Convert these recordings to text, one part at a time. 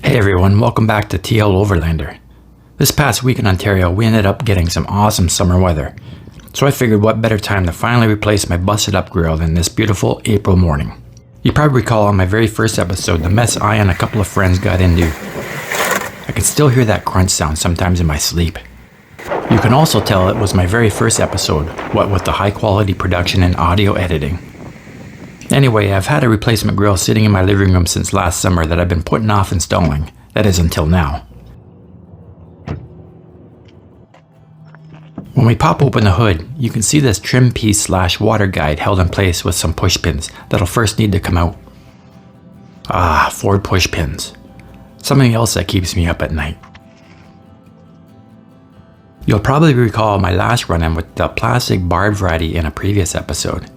Hey everyone, welcome back to TL Overlander. This past week in Ontario, we ended up getting some awesome summer weather. So I figured what better time to finally replace my busted up grill than this beautiful April morning. You probably recall on my very first episode the mess I and a couple of friends got into. I can still hear that crunch sound sometimes in my sleep. You can also tell it was my very first episode, what with the high quality production and audio editing. Anyway, I've had a replacement grill sitting in my living room since last summer that I've been putting off installing. That is until now. When we pop open the hood, you can see this trim piece / water guide held in place with some push pins that'll first need to come out. Ah, Ford push pins. Something else that keeps me up at night. You'll probably recall my last run-in with the plastic barb variety in a previous episode.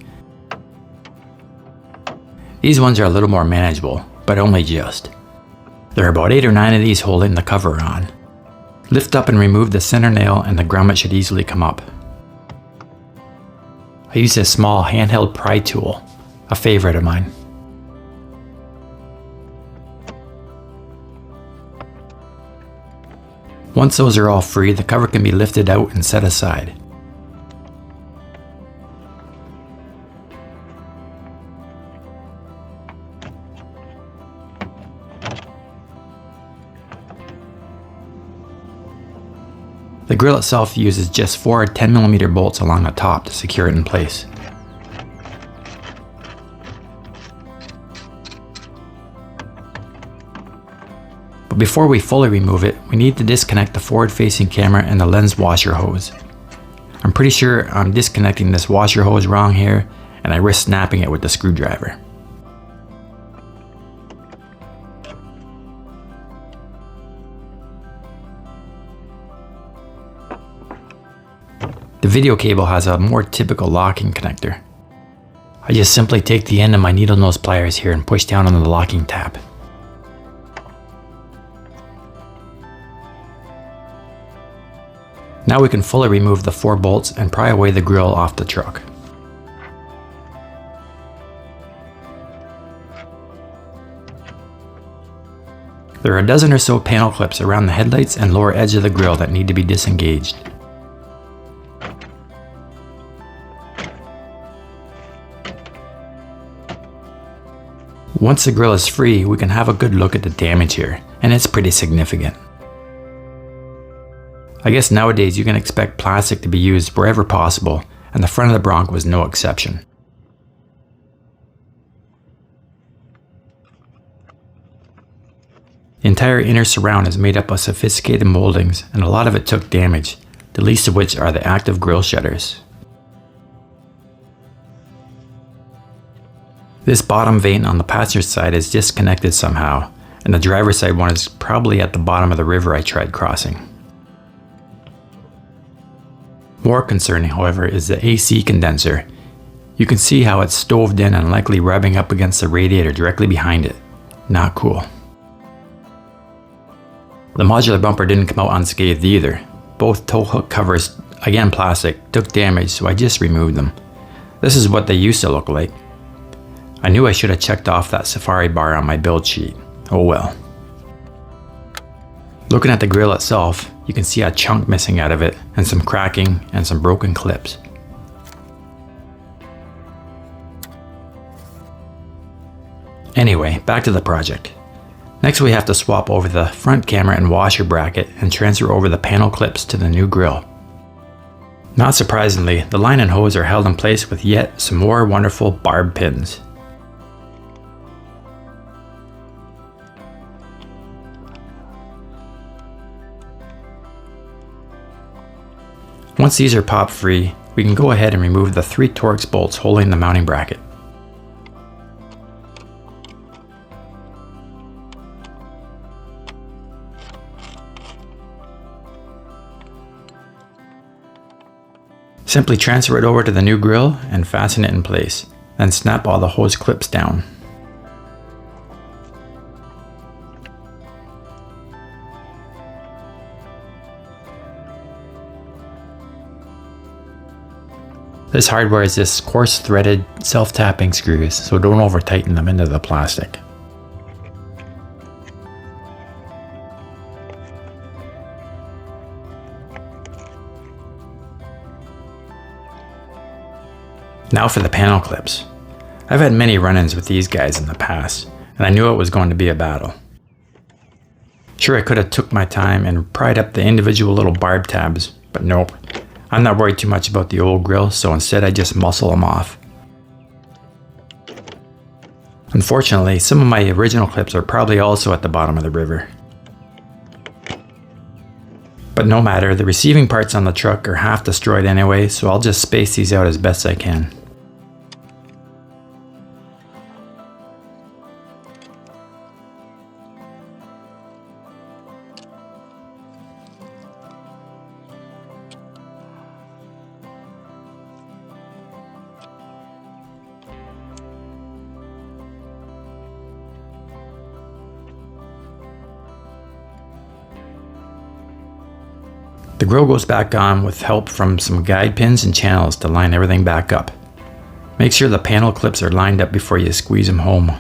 These ones are a little more manageable, but only just. There are about 8 or 9 of these holding the cover on. Lift up and remove the center nail and the grommet should easily come up. I use this small handheld pry tool, a favorite of mine. Once those are all free, the cover can be lifted out and set aside. The grill itself uses just 4 10mm bolts along the top to secure it in place. But before we fully remove it, we need to disconnect the forward-facing camera and the lens washer hose. I'm pretty sure I'm disconnecting this washer hose wrong here, and I risk snapping it with the screwdriver. The video cable has a more typical locking connector. I just simply take the end of my needle nose pliers here and push down on the locking tab. Now we can fully remove the 4 bolts and pry away the grill off the truck. There are a dozen or so panel clips around the headlights and lower edge of the grill that need to be disengaged. Once the grill is free, we can have a good look at the damage here, and it's pretty significant. I guess nowadays you can expect plastic to be used wherever possible, and the front of the Bronco was no exception. The entire inner surround is made up of sophisticated moldings, and a lot of it took damage, the least of which are the active grill shutters. This bottom vane on the passenger side is disconnected somehow, and the driver's side one is probably at the bottom of the river I tried crossing. More concerning, however, is the AC condenser. You can see how it's stoved in and likely rubbing up against the radiator directly behind it. Not cool. The modular bumper didn't come out unscathed either. Both tow hook covers, again plastic, took damage, so I just removed them. This is what they used to look like. I knew I should have checked off that safari bar on my build sheet. Oh well. Looking at the grill itself, you can see a chunk missing out of it, and some cracking and some broken clips. Anyway, back to the project. Next we have to swap over the front camera and washer bracket and transfer over the panel clips to the new grill. Not surprisingly, the line and hose are held in place with yet some more wonderful barb pins. Once these are pop free, we can go ahead and remove the 3 Torx bolts holding the mounting bracket. Simply transfer it over to the new grill and fasten it in place, then snap all the hose clips down. This hardware is just coarse threaded self-tapping screws, so don't over tighten them into the plastic. Now for the panel clips. I've had many run-ins with these guys in the past, and I knew it was going to be a battle. Sure, I could have took my time and pried up the individual little barb tabs, but nope. I'm not worried too much about the old grill, so instead I just muscle them off. Unfortunately, some of my original clips are probably also at the bottom of the river. But no matter, the receiving parts on the truck are half destroyed anyway, so I'll just space these out as best I can. The grill goes back on with help from some guide pins and channels to line everything back up. Make sure the panel clips are lined up before you squeeze them home.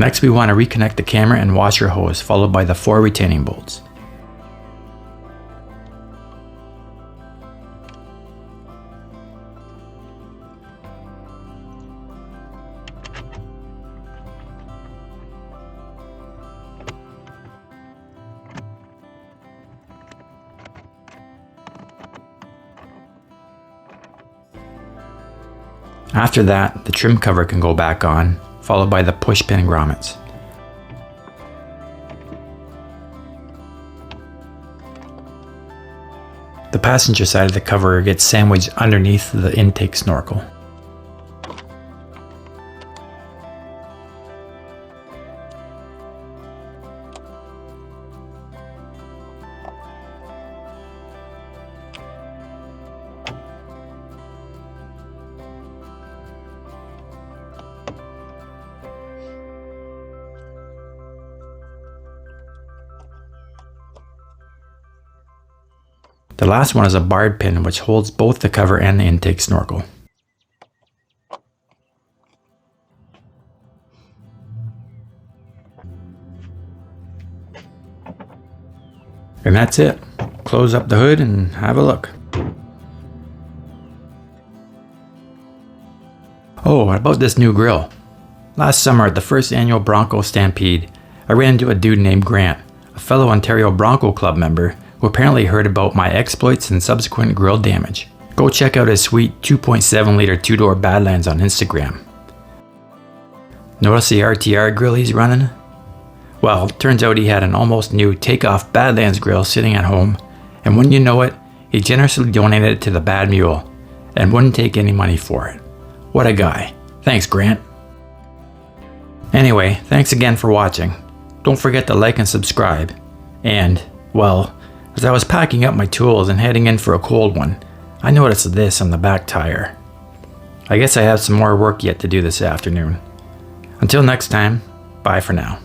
Next, we want to reconnect the camera and washer hose, followed by the 4 retaining bolts. After that, the trim cover can go back on, followed by the push pin grommets. The passenger side of the cover gets sandwiched underneath the intake snorkel. The last one is a barb pin which holds both the cover and the intake snorkel. And that's it. Close up the hood and have a look. Oh, about this new grill. Last summer at the first annual Bronco Stampede, I ran into a dude named Grant, a fellow Ontario Bronco Club member who apparently heard about my exploits and subsequent grill damage. Go check out his sweet 2.7 liter 2-door Badlands on Instagram. Notice the RTR grill he's running? Well, turns out he had an almost new takeoff Badlands grill sitting at home, and wouldn't you know it, he generously donated it to the Bad Mule and wouldn't take any money for it. What a guy. Thanks, Grant. Anyway, thanks again for watching. Don't forget to like and subscribe. And, well, as I was packing up my tools and heading in for a cold one, I noticed this on the back tire. I guess I have some more work yet to do this afternoon. Until next time, bye for now.